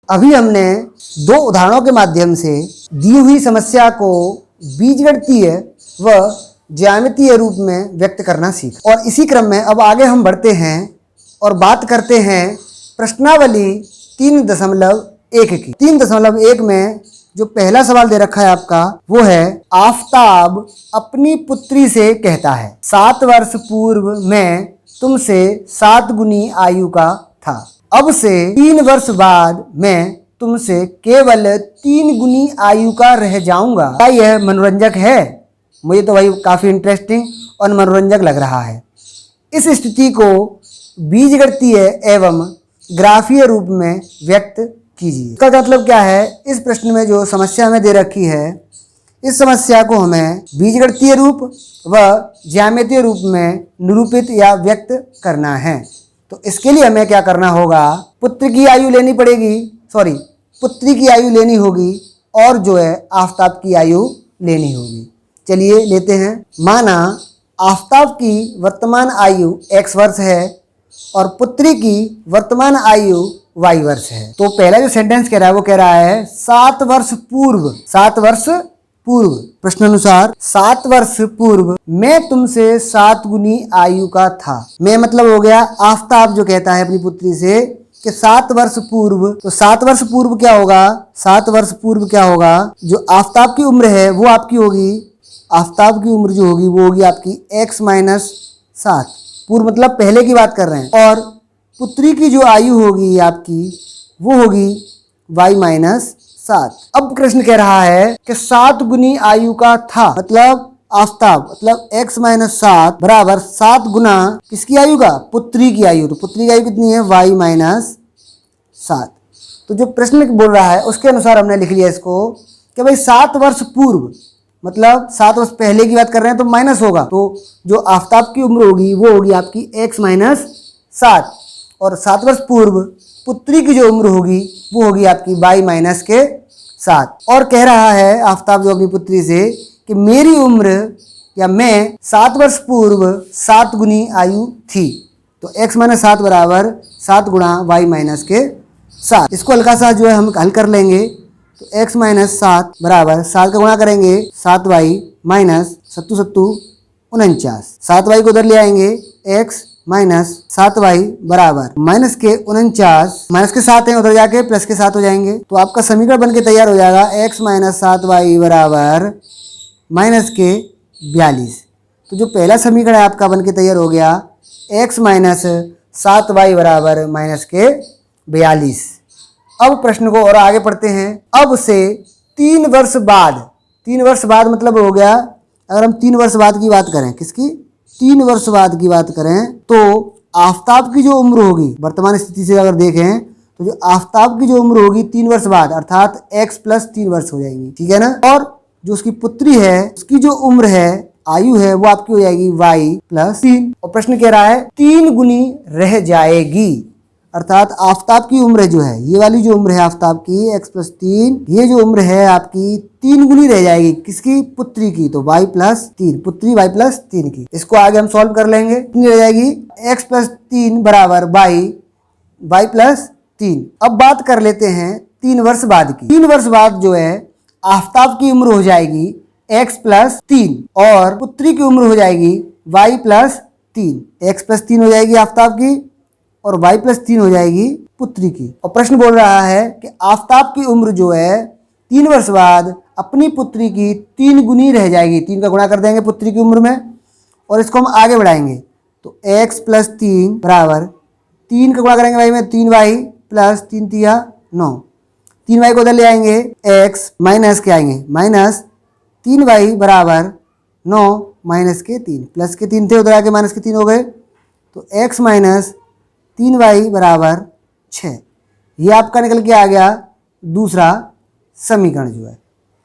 अभी हमने दो उदाहरणों के माध्यम से दी हुई समस्या को बीजगणितीय व ज्यामितीय रूप में व्यक्त करना सीखा और इसी क्रम में अब आगे हम बढ़ते हैं और बात करते हैं प्रश्नावली 3.1 की। 3.1 में जो पहला सवाल दे रखा है आपका वो है, आफताब अपनी पुत्री से कहता है 7 वर्ष पूर्व मैं तुमसे 7 गुनी आयु का था, अब से 3 वर्ष बाद मैं तुमसे केवल 3 गुनी आयु का रह जाऊंगा। क्या यह मनोरंजक है? मुझे तो भाई काफी इंटरेस्टिंग और मनोरंजक लग रहा है। इस स्थिति को बीजगणितीय एवं ग्राफीय रूप में व्यक्त कीजिए। इसका मतलब क्या है? इस प्रश्न में जो समस्या हमें दे रखी है, इस समस्या को हमें बीजगणितीय रूप व ज्यामितीय रूप में निरूपित या व्यक्त करना है। तो इसके लिए हमें क्या करना होगा? पुत्री की आयु लेनी होगी और जो है आफताब की आयु लेनी होगी। चलिए लेते हैं। माना आफताब की वर्तमान आयु x वर्ष है और पुत्री की वर्तमान आयु y वर्ष है। तो पहला जो सेंटेंस कह रहा है वो कह रहा है 7 वर्ष पूर्व प्रश्नानुसार 7 वर्ष पूर्व मैं तुमसे 7 गुनी आयु का था। मैं मतलब हो गया आफताब जो कहता है अपनी पुत्री से कि 7 वर्ष पूर्व। तो 7 वर्ष पूर्व क्या होगा? 7 वर्ष पूर्व क्या होगा? जो आफताब की उम्र है वो आपकी होगी, आफताब की उम्र जो होगी वो होगी आपकी x-7। पूर्व मतलब पहले की बात कर रहे हैं। और पुत्री की जो आयु होगी आपकी वो होगी y-7। अब प्रश्न कह रहा है कि 7 गुनी आयु का था, मतलब आफताब मतलब x-7 बराबर 7 गुना किसकी आयु का? पुत्री की आयु। तो पुत्री की आयु कितनी है? y-7। तो जो प्रश्न बोल रहा है उसके अनुसार हमने लिख लिया इसको कि भाई 7 वर्ष पूर्व मतलब 7 वर्ष पहले की बात कर रहे हैं तो माइनस होगा। तो जो आफताब की उम्र होगी वो होगी आपकी x-7 और 7 वर्ष पूर्व पुत्री की जो उम्र होगी वो होगी आपकी y-7। और कह रहा है आफताब जो अपनी पुत्री से कि मेरी उम्र या मैं 7 वर्ष पूर्व 7 गुनी आयु थी। तो x-7 बराबर 7 गुणा y-7। इसको हल्का सा जो है हम हल कर लेंगे। तो x-7 बराबर 7 का गुणा करेंगे 7y-7 7y को उधर ले आएंगे। x-7y बराबर माइनस के 7 हैं उधर जाके प्लस के 7 हो जाएंगे। तो आपका समीकरण बन के तैयार हो जाएगा x-7y बराबर -42। तो जो पहला समीकरण है आपका बन के तैयार हो गया x-7y बराबर -42। अब प्रश्न को और आगे पढ़ते हैं। अब से 3 वर्ष बाद, 3 वर्ष बाद मतलब हो गया, अगर हम 3 वर्ष बाद की बात करें, किसकी? 3 वर्ष बाद की बात करें तो आफताब की जो उम्र होगी वर्तमान स्थिति से अगर देखें तो जो आफताब की जो उम्र होगी 3 वर्ष बाद अर्थात x+3 वर्ष हो जाएगी, ठीक है ना। और जो उसकी पुत्री है उसकी जो उम्र है, आयु है, वो आपकी हो जाएगी y+3। और प्रश्न कह रहा है 3 गुनी रह जाएगी, अर्थात आफताब की उम्र जो है, ये वाली जो उम्र है आफताब की x+3, ये जो उम्र है आपकी 3 गुनी रह जाएगी। किसकी? पुत्री की। तो y+3, पुत्री y+3 की। इसको आगे हम सॉल्व कर लेंगे। कितनी रह जाएगी? x+3 बराबर y+3। अब बात कर लेते हैं 3 वर्ष बाद की। 3 वर्ष बाद जो है आफताब की उम्र हो जाएगी x+3 और पुत्री की उम्र हो जाएगी y+3। x+3 हो जाएगी आफताब की और y+3 हो जाएगी पुत्री की। और प्रश्न बोल रहा है कि आफताब की उम्र जो है 3 वर्ष बाद अपनी पुत्री की 3 गुनी रह जाएगी। 3 का गुणा कर देंगे पुत्री की उम्र में और इसको हम आगे बढ़ाएंगे। तो x+3 बराबर 3 का गुणा करेंगे भाई में 3y+3 तिया 9। 3y को उधर ले आएंगे, x माइनस के आएंगे -3y बराबर 9 -3 प्लस के 3 थे उधर आके माइनस के 3 हो गए। तो x-3y बराबर 6। ये आपका निकल के आ गया दूसरा समीकरण जो है,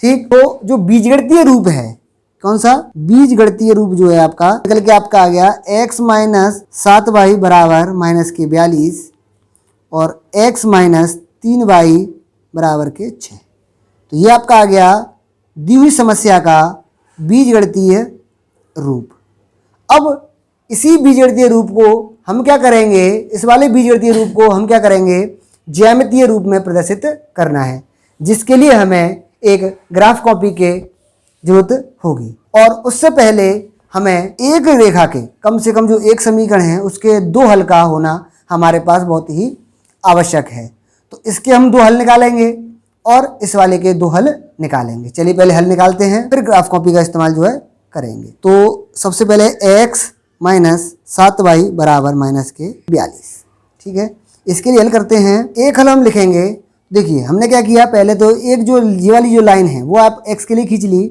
ठीक। तो जो बीजगणितीय रूप है, कौन सा? बीजगणितीय रूप जो है आपका निकल के आपका आ गया x-7y बराबर -42 और x-3y बराबर के 6। तो ये आपका आ गया दी हुई समस्या का बीजगणितीय रूप। अब इसी बीजगणितीय रूप को हम क्या करेंगे, इस वाले बीजगणितीय रूप को हम क्या करेंगे ज्यामितीय रूप में प्रदर्शित करना है, जिसके लिए हमें एक ग्राफ कॉपी के जरूरत होगी। और उससे पहले हमें एक रेखा के कम से कम जो एक समीकरण है उसके दो हल का होना हमारे पास बहुत ही आवश्यक है। तो इसके हम दो हल निकालेंगे और इस वाले के दो हल निकालेंगे। चलिए पहले हल निकालते हैं, फिर ग्राफ कॉपी का इस्तेमाल जो है करेंगे। तो सबसे पहले x माइनस 7y बराबर माइनस के 42, ठीक है। इसके लिए हल करते हैं। एक हल हम लिखेंगे, देखिए हमने क्या किया, पहले तो एक जो ये वाली जो लाइन है वो आप x के लिए खींच ली,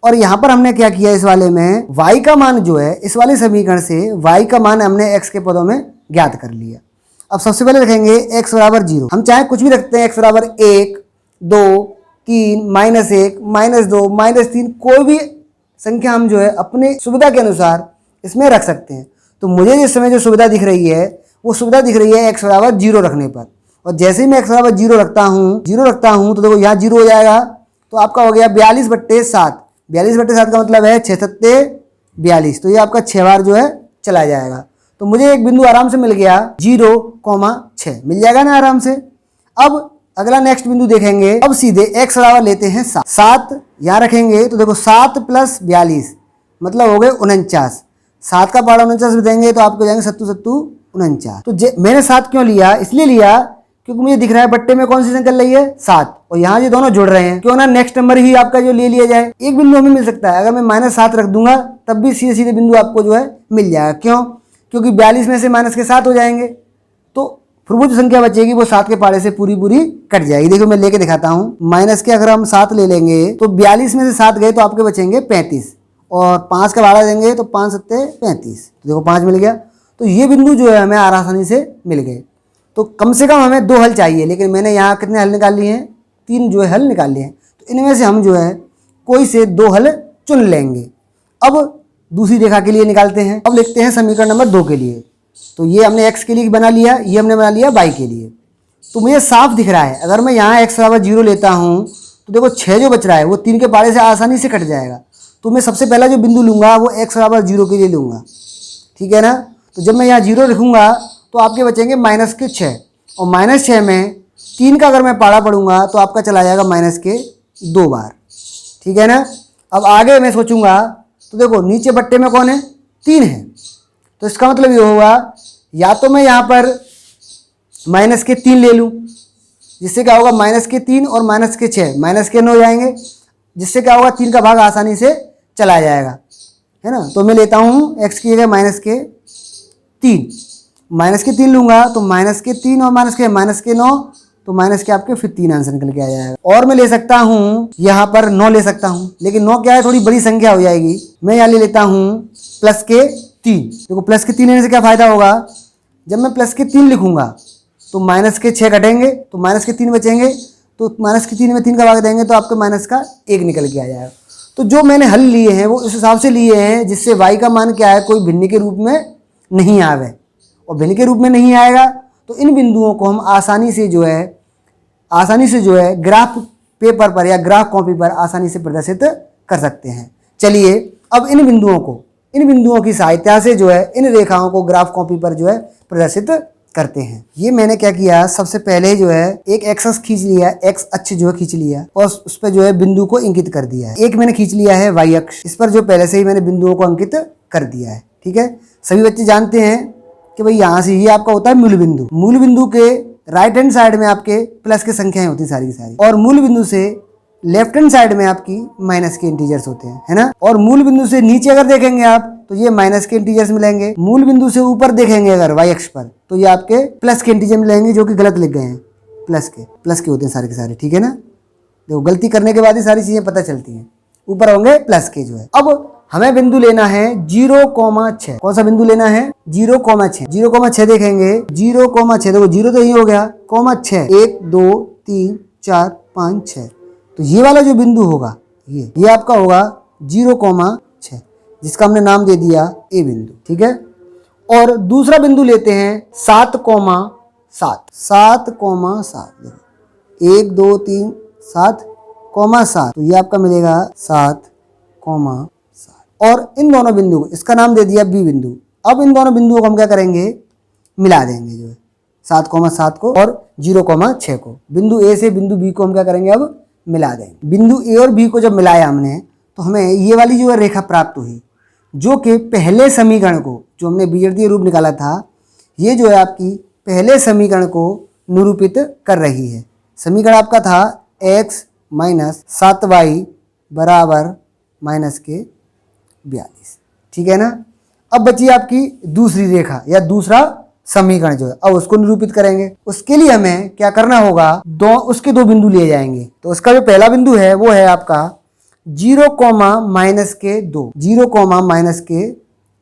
और यहाँ पर हमने क्या किया, इस वाले में y का मान जो है इस वाले समीकरण से y का मान हमने x के पदों में ज्ञात कर लिया। अब सबसे पहले रखेंगे x बराबर 0, हम चाहे कुछ भी रखते हैं, x बराबर 1, 2, 3, -1, -2, -3, कोई भी संख्या हम जो है अपने सुविधा के अनुसार इसमें रख सकते हैं। तो मुझे इस समय जो सुविधा दिख रही है वो सुविधा दिख रही है x बराबर 0 रखने पर, और जैसे ही मैं x बराबर 0 रखता हूँ तो देखो यहाँ 0 हो जाएगा, तो आपका हो गया 42/7। 42/7 का मतलब है 6 सत्ते 42, तो ये आपका 6 बार जो है चला जाएगा। तो मुझे एक बिंदु आराम से मिल गया 0,6 मिल जाएगा ना आराम से। अब अगला नेक्स्ट बिंदु देखेंगे, अब सीधे x बराबर लेते हैं 7 यहाँ रखेंगे, तो देखो 7 + 42 मतलब हो गए 49। 7 का पहाड़ा 49 में देंगे तो आपको जाएंगे 7 7 49। तो मैंने 7 क्यों लिया, इसलिए लिया क्योंकि मुझे दिख रहा है बट्टे में कौन सी संख्या चल रही है 7, और यहाँ ये दोनों जुड़ रहे हैं, क्यों ना नेक्स्ट नंबर ही आपका जो ले लिया जाए। एक बिंदु हमें मिल सकता है, अगर मैं -7 रख दूंगा तब भी सीधे सीधे बिंदु आपको जो है मिल जाएगा। क्यों, क्योंकि 42 में से माइनस के 7 हो जाएंगे, तो फिर वो जो संख्या बचेगी वो 7 के पहाड़े से पूरी पूरी कट जाएगी। देखो मैं लेके दिखाता हूँ, माइनस के अगर हम 7 ले लेंगे तो 42 में से 7 गए तो आपके बचेंगे 35, और 5 का भाड़ा देंगे तो 5 सत्ते 35, तो देखो 5 मिल गया। तो ये बिंदु जो है हमें आसानी से मिल गए। तो कम से कम हमें 2 हल चाहिए, लेकिन मैंने यहाँ कितने हल निकाल लिए हैं, 3 जो है हल निकाल लिए हैं। तो इनमें से हम जो है कोई से 2 हल चुन लेंगे। अब दूसरी रेखा के लिए निकालते हैं। अब लिखते हैं समीकरण नंबर 2 के लिए। तो ये हमने x के लिए बना लिया, ये हमने बना लिया y के लिए। तो मुझे साफ दिख रहा है, अगर मैं यहाँ x बराबर 0 लेता हूँ तो देखो 6 जो बच रहा है वो 3 के पहाड़े से आसानी से कट जाएगा। तो मैं सबसे पहला जो बिंदु लूँगा वो x बराबर 0 के लिए लूँगा, ठीक है ना। तो जब मैं यहाँ 0 लिखूँगा तो आपके बचेंगे -6, और -6 में 3 का अगर मैं पहाड़ा पढ़ूंगा तो आपका चला जाएगा -2 बार, ठीक है ना। अब आगे मैं सोचूंगा तो देखो नीचे बट्टे में कौन है, 3 है, तो इसका मतलब ये होगा या तो मैं यहाँ पर -3 ले लूँ, जिससे क्या होगा -3 और -6 -9 हो जाएंगे, जिससे क्या होगा 3 का भाग आसानी से चला जाएगा, है ना। तो मैं लेता हूँ x की जगह -3 लूँगा, तो -3 और -9, तो माइनस के आपके फिर 3 आंसर निकल के आ जाएगा। और मैं ले सकता हूँ यहाँ पर 9 ले सकता हूँ, लेकिन 9 क्या है, थोड़ी बड़ी संख्या हो जाएगी। मैं यहाँ ले लेता हूँ +3। देखो +3 लेने से क्या फ़ायदा होगा, जब मैं +3 लिखूँगा तो -6 घटेंगे तो -3 बचेंगे, तो -3 में 3 का भाग देंगे तो आपके -1 निकल के आ जाएगा। तो जो मैंने हल लिए हैं वो इस हिसाब से लिए हैं जिससे y का मान क्या है, कोई भिन्न के रूप में नहीं आवे, और भिन्न के रूप में नहीं आएगा तो इन बिंदुओं को हम आसानी से जो है ग्राफ पेपर पर या ग्राफ कॉपी पर आसानी से प्रदर्शित कर सकते हैं। चलिए अब इन बिंदुओं की सहायता से जो है इन रेखाओं को ग्राफ कॉपी पर जो है प्रदर्शित करते हैं। ये मैंने क्या किया, सबसे पहले जो है एक एक्स खींच लिया, एक्स अक्ष जो है खींच लिया, और उस पर जो है बिंदु को इंकित कर दिया है। एक मैंने खींच लिया है वाई अक्ष, इस पर जो पहले से ही मैंने बिंदुओं को अंकित कर दिया है, ठीक है। सभी बच्चे जानते हैं कि भाई यहाँ से ही आपका होता है मूल बिंदु। मूल बिंदु के राइट हैंड साइड में आपके प्लस की संख्याएं होती हैं सारी की सारी, और मूल बिंदु से लेफ्ट हैंड साइड में आपकी माइनस के इंटीजर्स होते हैं, है ना। और मूल बिंदु से नीचे अगर देखेंगे आप तो ये माइनस के इंटीजर्स मिलेंगे। मूल बिंदु से ऊपर देखेंगे अगर वाई अक्ष पर तो ये आपके प्लस के इंटीजर मिलेंगे, जो कि गलत लिख गए हैं, प्लस के होते हैं सारे के सारे, ठीक है ना। देखो गलती करने के बाद ही सारी चीजें पता चलती हैं, ऊपर होंगे प्लस के जो है। अब हमें बिंदु लेना है 0,6। कौन सा बिंदु लेना है, 0,6। 0,6 देखेंगे, 0,6 देखो 0 तो यही हो गया, 6 1 2 3 4 5 6, तो ये वाला जो बिंदु होगा ये आपका होगा 0,6, जिसका हमने नाम दे दिया ए बिंदु, ठीक है। और दूसरा बिंदु लेते हैं 7,7। 7,7 देखो 1 2 3 7,7, तो ये आपका मिलेगा 7,7। और इन दोनों बिंदु को इसका नाम दे दिया बी बिंदु। अब इन दोनों बिंदुओं को हम क्या करेंगे, मिला देंगे जो है 7,7 को और 0,6 को। बिंदु ए से बिंदु बी को हम क्या करेंगे, अब मिला देंगे। बिंदु ए और बी को जब मिलाया हमने तो हमें ये वाली जो है रेखा प्राप्त हुई, जो कि पहले समीकरण को, जो हमने बीजगणितीय रूप निकाला था, ये जो है आपकी पहले समीकरण को निरूपित कर रही है। समीकरण आपका था x माइनस 7y बराबर माइनस के 42। ठीक है ना। अब बची आपकी दूसरी रेखा या दूसरा समीकरण जो है, अब उसको निरूपित करेंगे। उसके लिए हमें क्या करना होगा, उसके दो बिंदु लिए जाएंगे। तो उसका जो पहला बिंदु है वो है आपका 0, माइनस के 2, 0, माइनस के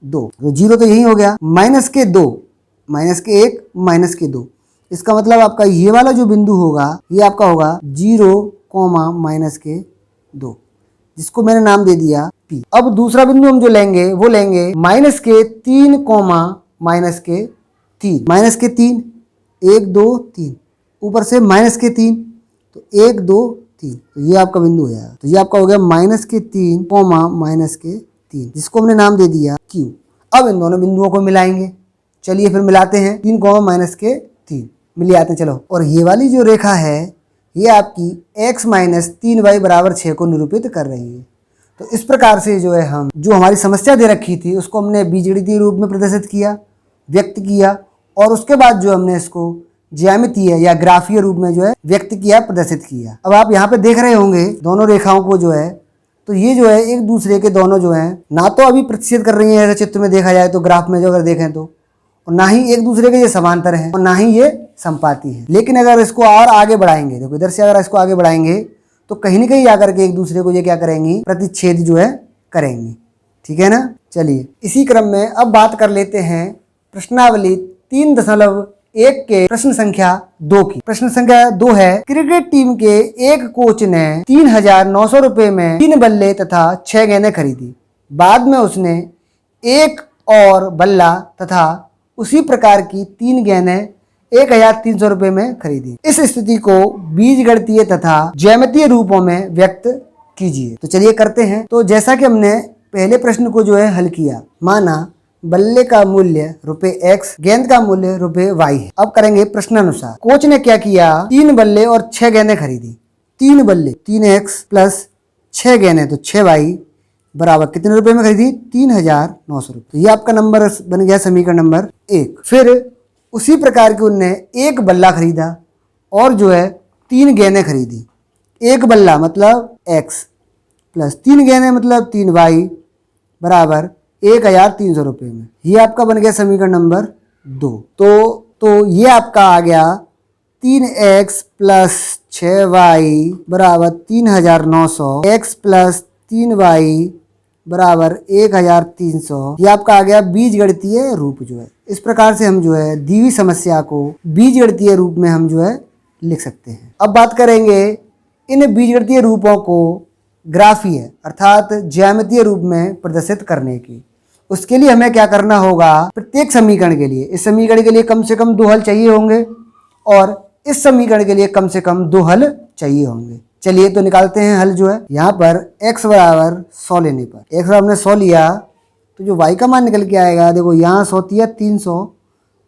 2। तो 0 तो यही हो गया, माइनस के 2, माइनस के 1, माइनस के 2। इसका मतलब आपका ये वाला जो बिंदु होगा ये आपका होगा 0, माइनस के 2, जिसको मैंने नाम दे दिया P। अब दूसरा बिंदु हम जो लेंगे वो लेंगे माइनस के 3, माइनस के 3, माइनस के 3, 1, 2, 3, ऊपर से माइनस के 3, तो 1, 2, 3, तो ये आपका बिंदु हो जाएगा। तो ये आपका हो गया माइनस के 3, माइनस के 3, जिसको हमने नाम दे दिया Q। अब इन दोनों बिंदुओं को मिलाएंगे। चलिए फिर मिलाते हैं। 3, माइनस के 3 मिल जाते हैं। चलो, और ये वाली जो रेखा है ये आपकी x माइनस 3y बराबर 6 को निरूपित कर रही है। तो इस प्रकार से जो है हम जो हमारी समस्या दे रखी थी उसको हमने बीजगणितीय रूप में प्रदर्शित किया, व्यक्त किया, और उसके बाद जो हमने इसको ज्यामितीय या ग्राफीय रूप में जो है व्यक्त किया, प्रदर्शित किया। अब आप यहाँ पे देख रहे होंगे दोनों रेखाओं को जो है, तो ये जो है एक दूसरे के दोनों जो है ना तो अभी प्रतिच्छेद कर रही है ऐसे चित्र में देखा जाए तो, ग्राफ में जो अगर देखें तो, और ना ही एक दूसरे के ये समांतर हैं और ना ही ये संपाती हैं। लेकिन अगर इसको और आगे बढ़ाएंगे, देखो इधर से अगर इसको आगे बढ़ाएंगे तो कहीं ना कहीं आकर के एक दूसरे को ये क्या करेंगी, प्रतिच्छेद जो है करेंगी। ठीक है ना। चलिए इसी क्रम में अब बात कर लेते हैं प्रश्नावली 3.1 के प्रश्न संख्या 2 की। प्रश्न संख्या 2 है, क्रिकेट टीम के एक कोच ने 3,900 रुपए में 3 बल्ले तथा 6 गेंदें खरीदी। बाद में उसने एक और बल्ला तथा उसी प्रकार की 3 गेंदें 1,300 रुपए में खरीदी। इस स्थिति को बीजगणितीय तथा ज्यामितीय रूपों में व्यक्त कीजिए। तो चलिए करते हैं। तो जैसा कि हमने पहले प्रश्न को जो है हल किया, माना बल्ले का मूल्य ₹x, गेंद का मूल्य ₹y है। अब करेंगे प्रश्नानुसार। कोच ने क्या किया, 3 बल्ले और 6 गेंदें खरीदी। 3 बल्ले 3x प्लस 6 गेंदें तो 6y बराबर कितने रुपए में खरीदी, 3,900 रुपये। तो ये आपका नंबर बन गया समीकरण नंबर 1। फिर उसी प्रकार के उनने एक बल्ला खरीदा और जो है 3 गेंदें खरीदी। एक बल्ला मतलब x प्लस 3 गेंदें मतलब 3y बराबर 1,300 रुपये में। ये आपका बन गया समीकरण नंबर 2। तो ये आपका आ गया 3x प्लस 6y बराबर 3,900, x प्लस 3y बराबर 1,300। ये आपका आ गया बीजगणितीय रूप जो है। इस प्रकार से हम जो है दी हुई समस्या को बीजगणितीय रूप में हम जो है लिख सकते हैं। अब बात करेंगे इन बीजगणितीय रूपों को ग्राफीय अर्थात ज्यामितीय रूप में प्रदर्शित करने की। उसके लिए हमें क्या करना होगा, प्रत्येक समीकरण के लिए, इस समीकरण के लिए कम से कम 2 हल चाहिए होंगे और इस समीकरण के लिए कम से कम 2 हल चाहिए होंगे। चलिए तो निकालते हैं हल जो है। यहाँ पर x बराबर 100 लेने पर, x बराबर हमने 100 लिया तो जो y का मान निकल के आएगा, देखो यहाँ 100 दिया 300,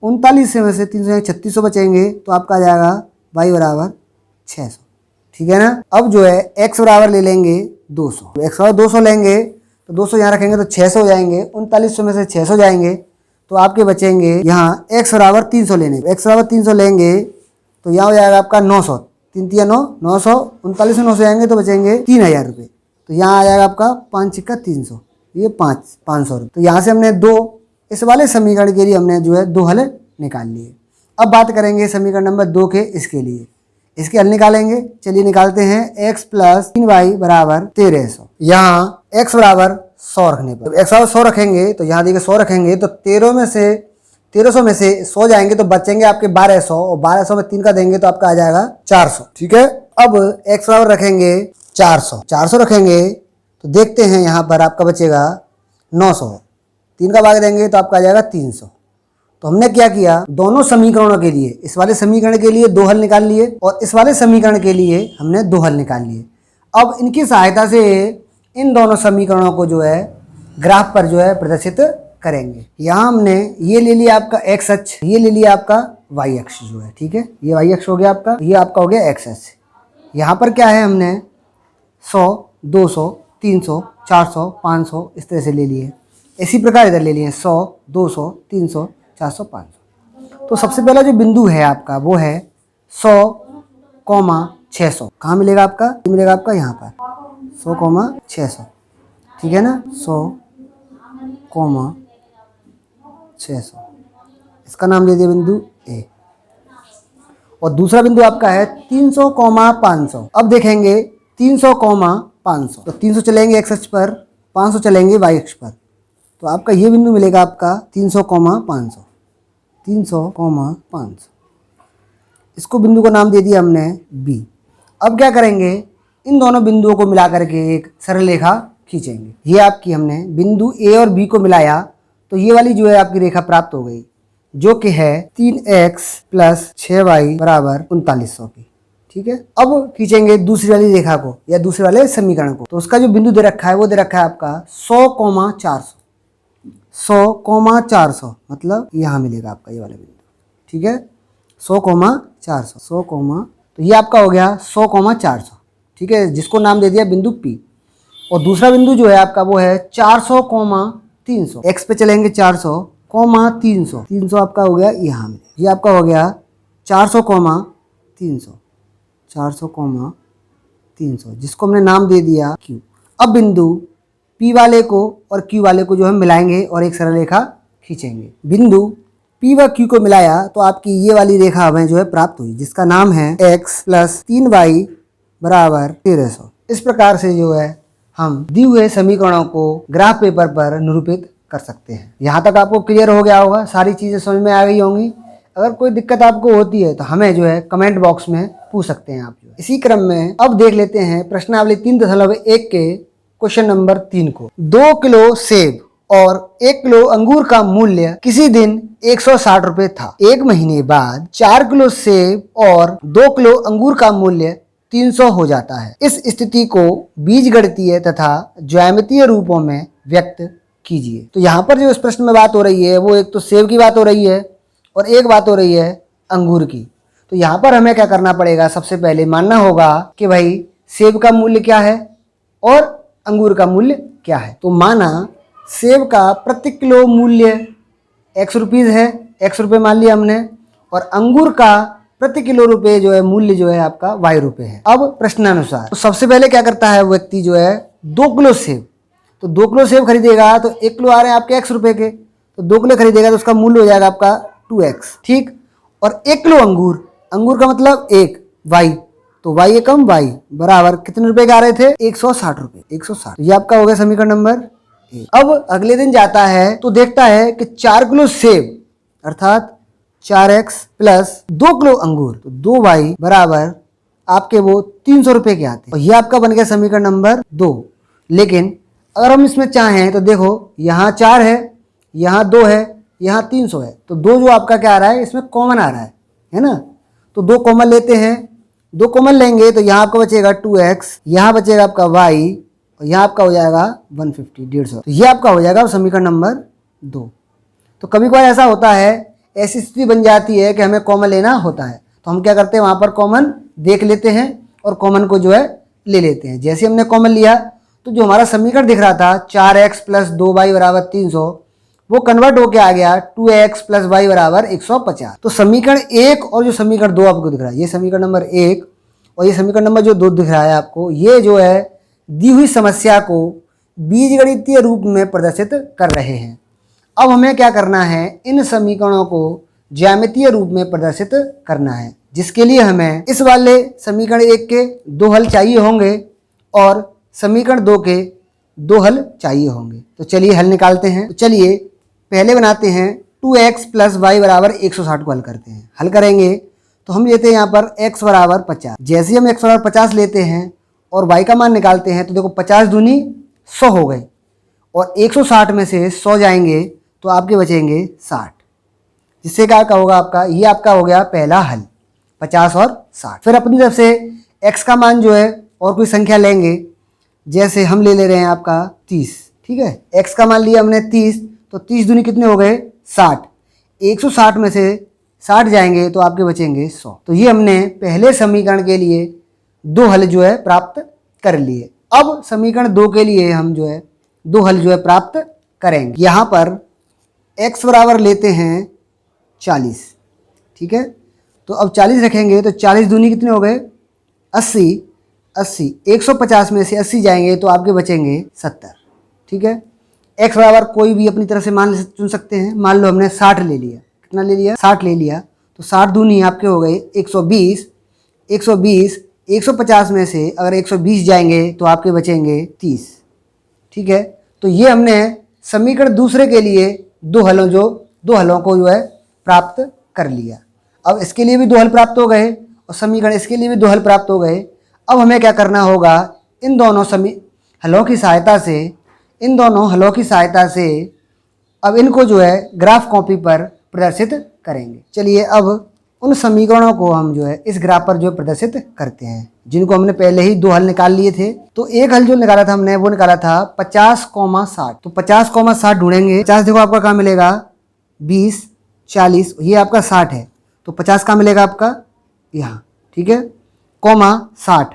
39 में से 300 3600 बचेंगे तो आपका आ जाएगा y बराबर 600। ठीक है ना। अब जो है x बराबर ले लेंगे 200, x बराबर 200 लेंगे तो 200 यहाँ रखेंगे तो 600 हो जाएंगे, 3900 में से 600 जाएंगे तो आपके बचेंगे यहाँ x बराबर 300 लेने, x बराबर 300 लेंगे तो यहाँ हो जाएगा आपका 900, 3 3 9 900, 39 में 900 जाएंगे तो बचेंगे 3,000 रुपये। तो यहाँ आ जाएगा आपका 5 × 300, ये 500 रुपये। तो यहाँ से हमने इस वाले समीकरण के लिए हमने जो है 2 हल निकाल लिए। अब बात करेंगे समीकरण नंबर 2 के, इसके लिए इसके हल निकालेंगे। चलिए निकालते हैं। x प्लस 3y बराबर 1300। यहाँ x बराबर 100 रखने पर, x बराबर 100 रखेंगे तो यहाँ देखिए 100 रखेंगे तो 1300 में से 100 जाएंगे तो बचेंगे आपके 1200, और 1200 में 3 का देंगे तो आपका आ जाएगा 400। ठीक है। अब x बराबर रखेंगे 400 रखेंगे तो देखते हैं यहाँ पर आपका बचेगा 900, 3 का भाग देंगे तो आपका आ जाएगा 300। तो हमने क्या किया, दोनों समीकरणों के लिए, इस वाले समीकरण के लिए 2 हल निकाल लिए और इस वाले समीकरण के लिए हमने 2 हल निकाल लिए। अब इनकी सहायता से इन दोनों समीकरणों को जो है ग्राफ पर जो है प्रदर्शित करेंगे। यहाँ हमने ये ले लिया आपका x अक्ष, ये ले लिया आपका वाई अक्ष जो है, ठीक है, ये वाई अक्ष हो गया आपका, ये आपका हो गया एक्स अक्ष। यहाँ पर क्या है, हमने 100, 200, 300, 400, 500 इस तरह से ले लिए। इसी प्रकार इधर ले लिए 100, 200, 300, 400, 500। तो सबसे पहला जो बिंदु है आपका वो है 100, 600। कहाँ मिलेगा आपका, मिलेगा आपका यहाँ पर 100, 600, ठीक है ना, 100, 600, इसका नाम दे दिया बिंदु ए। और दूसरा बिंदु आपका है 300, 500। अब देखेंगे 300, 500, तो 300 चलेंगे एक्स अक्ष पर, 500 चलेंगे वाई अक्ष पर, तो आपका ये बिंदु मिलेगा आपका 300, 500, 300, 500। इसको बिंदु का नाम दे दिया हमने बी। अब क्या करेंगे, इन दोनों बिंदुओं को मिला करके एक सरल रेखा खींचेंगे। ये आपकी हमने बिंदु ए और बी को मिलाया तो ये वाली जो है आपकी रेखा प्राप्त हो गई, जो कि है 3x + 6y = 3900 की, ठीक है। अब खींचेंगे दूसरी वाली रेखा को या दूसरे वाले समीकरण को। तो उसका जो बिंदु दे रखा है वो दे रखा है आपका 100, 400, 100, 400, मतलब यहाँ मिलेगा आपका ये वाला बिंदु, ठीक है, 100, 400, 100, तो ये आपका हो गया 100, 400, ठीक है, जिसको नाम दे दिया बिंदु P। और दूसरा बिंदु जो है आपका वो है 400, 300। x पे चलेंगे 400, 300, 300 आपका हो गया यहाँ में, ये आपका हो गया 400, 300, 400, 300, जिसको हमने नाम दे दिया Q। अब बिंदु P वाले को और Q वाले को जो हम मिलाएंगे और एक सरल रेखा खींचेंगे। बिंदु P व Q को मिलाया तो आपकी ये वाली रेखा हमें जो है प्राप्त हुई, जिसका नाम है x + 3y = 1300। इस प्रकार से जो है हम दिए हुए समीकरणों को ग्राफ पेपर पर निरूपित कर सकते हैं। यहाँ तक आपको क्लियर हो गया होगा, सारी चीज़ें समझ में आ गई होंगी। अगर कोई दिक्कत आपको होती है तो हमें जो है कमेंट बॉक्स में पूछ सकते हैं आप। इसी क्रम में अब देख लेते हैं प्रश्नावली 3.1 के क्वेश्चन नंबर 3 को। 2 किलो सेब और 1 किलो अंगूर का मूल्य किसी दिन 160 रुपए था। एक महीने बाद 4 किलो सेब और 2 किलो अंगूर का मूल्य 300 हो जाता है। इस स्थिति को बीजगणितीय तथा ज्यामितीय रूपों में व्यक्त कीजिए। तो यहाँ पर जो इस प्रश्न में बात हो रही है वो एक तो सेब की बात हो रही है और एक बात हो रही है अंगूर की। तो यहाँ पर हमें क्या करना पड़ेगा, सबसे पहले मानना होगा कि भाई सेब का मूल्य क्या है और अंगूर का मूल्य क्या है। तो माना सेब का प्रति किलो मूल्य x रुपीज़ है, x रुपये मान लिया हमने, और अंगूर का प्रति किलो रुपए जो है मूल्य जो है आपका y रुपये है। अब प्रश्नानुसार तो सबसे पहले क्या करता है व्यक्ति जो है 2 किलो सेब, तो 2 किलो सेब खरीदेगा तो 1 किलो आ रहे हैं आपके x रुपये के, तो 2 किलो खरीदेगा तो उसका मूल्य हो जाएगा आपका 2x, ठीक। और 1 किलो अंगूर, अंगूर का मतलब 1 y, तो y एकम y बराबर कितने रुपए के आ रहे थे, 160 रुपए, 160। ये आपका हो गया समीकरण नंबर 1। अब अगले दिन जाता है तो देखता है कि 4 किलो सेब अर्थात 4x + 2 किलो अंगूर, तो 2y बराबर आपके वो 300 रुपए के आते हैं। और ये आपका बन गया समीकरण नंबर 2। लेकिन अगर हम इसमें चाहें तो देखो यहाँ 4 है, यहाँ 2 है, यहाँ 300 है, तो 2 जो आपका क्या आ रहा है इसमें कॉमन आ रहा है ना। तो 2 कॉमन लेते हैं, 2 कॉमन लेंगे तो यहाँ आपका बचेगा 2x, यहाँ बचेगा आपका y और यहाँ आपका हो जाएगा 150, 150। तो ये आपका हो जाएगा समीकरण नंबर 2। तो कभी कभार ऐसा होता है, ऐसी स्थिति बन जाती है कि हमें कॉमन लेना होता है, तो हम क्या करते हैं वहाँ पर कॉमन देख लेते हैं और कॉमन को जो है ले लेते हैं। जैसे हमने कॉमन लिया तो जो हमारा समीकरण दिख रहा था 4x + 2y = 300, वो कन्वर्ट होके आ गया 2x + y = 150। तो समीकरण 1 और जो समीकरण 2 आपको दिख रहा है, ये समीकरण नंबर 1 और ये समीकरण नंबर जो 2 दिख रहा है आपको, ये जो है दी हुई समस्या को बीजगणितीय रूप में प्रदर्शित कर रहे हैं। अब हमें क्या करना है, इन समीकरणों को ज्यामितीय रूप में प्रदर्शित करना है, जिसके लिए हमें इस वाले समीकरण 1 के 2 हल चाहिए होंगे और समीकरण 2 के 2 हल चाहिए होंगे। तो चलिए हल निकालते हैं। तो चलिए पहले बनाते हैं 2x + y = 160 को हल करते हैं। हल करेंगे तो हम लेते हैं यहाँ पर x = 50। जैसे ही हम x = 50 लेते हैं और y का मान निकालते हैं तो देखो 50 दूनी 100 हो गए और 160 में से 100 जाएंगे तो आपके बचेंगे 60, जिससे क्या होगा आपका, ये आपका हो गया पहला हल 50 और 60। फिर अपनी तरफ से x का मान जो है और कोई संख्या लेंगे, जैसे हम ले रहे हैं आपका 30, ठीक है। x का मान लिया हमने 30, तो 30 दूनी कितने हो गए 60, 160 में से 60 जाएंगे तो आपके बचेंगे 100। तो ये हमने पहले समीकरण के लिए 2 हल जो है प्राप्त कर लिए। अब समीकरण 2 के लिए हम जो है 2 हल जो है प्राप्त करेंगे। यहाँ पर x बराबर लेते हैं 40, ठीक है। तो अब 40 रखेंगे तो 40 दूनी कितने हो गए 80, 150 में से 80 जाएंगे तो आपके बचेंगे 70, ठीक है। x बराबर कोई भी अपनी तरफ से मान चुन सकते हैं। मान लो हमने 60 ले लिया, कितना ले लिया 60 ले लिया, तो 60 दूनी आपके हो गए 120, 150 में से अगर 120 जाएंगे तो आपके बचेंगे 30, ठीक है। तो ये हमने समीकरण दूसरे के लिए 2 हलों को जो है प्राप्त कर लिया। अब इसके लिए भी 2 हल प्राप्त हो गए और समीकरण इसके लिए भी 2 हल प्राप्त हो गए। अब हमें क्या करना होगा, इन दोनों हलों की सहायता से अब इनको जो है ग्राफ कॉपी पर प्रदर्शित करेंगे। चलिए अब उन समीकरणों को हम जो है इस ग्राफ पर जो प्रदर्शित करते हैं, जिनको हमने पहले ही 2 हल निकाल लिए थे। तो एक हल जो निकाला था हमने वो निकाला था 50,60। तो 50,60 ढूंढेंगे। 50 देखो आपका कहाँ मिलेगा 20, 40, ये आपका 60 है, तो 50 कहाँ मिलेगा आपका यहाँ, ठीक है। कॉमा 60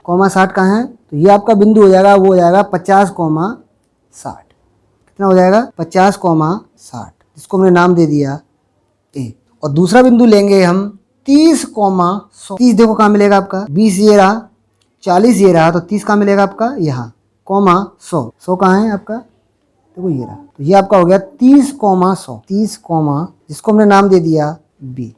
कहाँ है, तो ये आपका बिंदु हो जाएगा, वो हो जाएगा 50,60। कितना हो जाएगा 50,60, जिसको हमने नाम दे दिया ए। और दूसरा बिंदु लेंगे हम 30,100। 30 देखो कहाँ मिलेगा आपका 20 ये रहा, 40 ये रहा, तो 30 कहाँ मिलेगा आपका यहाँ, कॉमा 100 कहाँ है आपका, देखो ये रहा। तो ये आपका हो गया 30,100, जिसको हमने नाम दे दिया बी।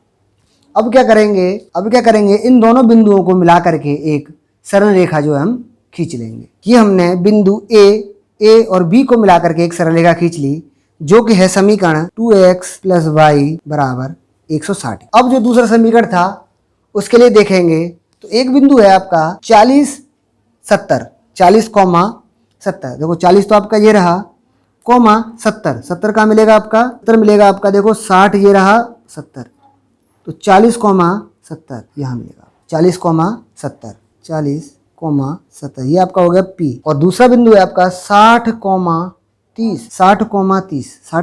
अब क्या करेंगे, इन दोनों बिंदुओं को मिला करके एक सरल रेखा जो है हम खींच लेंगे। ये हमने बिंदु ए और बी को मिला करके एक सरल रेखा खींच ली, जो कि है समीकरण 2x + y बराबर 160। अब जो दूसरा समीकरण था उसके लिए देखेंगे तो एक बिंदु है आपका 40, 70। देखो 40 तो आपका ये रहा, कॉमा 70 कहाँ मिलेगा आपका, 70 मिलेगा आपका, देखो 60 ये रहा 70, तो 40,70 यहाँ मिलेगा, 40,70 ये आपका हो गया P। और दूसरा बिंदु है आपका 60,30। 60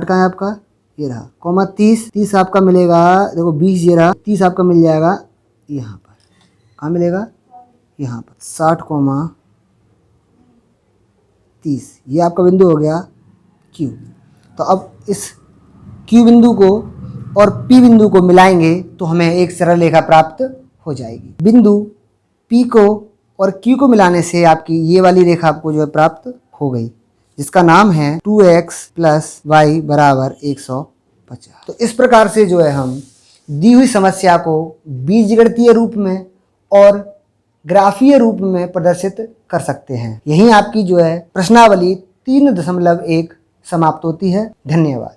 कहाँ है आपका, ये रहा, कॉमा 30 आपका मिलेगा, देखो 20 ये रहा, 30 आपका मिल जाएगा यहाँ पर, कहाँ मिलेगा यहाँ पर 60,30, ये आपका बिंदु हो गया Q। तो अब इस Q बिंदु को और P बिंदु को मिलाएंगे तो हमें एक सरल रेखा प्राप्त हो जाएगी। बिंदु P को और Q को मिलाने से आपकी ये वाली रेखा आपको जो है प्राप्त हो गई, जिसका नाम है 2x + y बराबर 150। तो इस प्रकार से जो है हम दी हुई समस्या को बीजगणितीय रूप में और ग्राफीय रूप में प्रदर्शित कर सकते हैं। यहीं आपकी जो है प्रश्नावली 3.1 समाप्त होती है। धन्यवाद।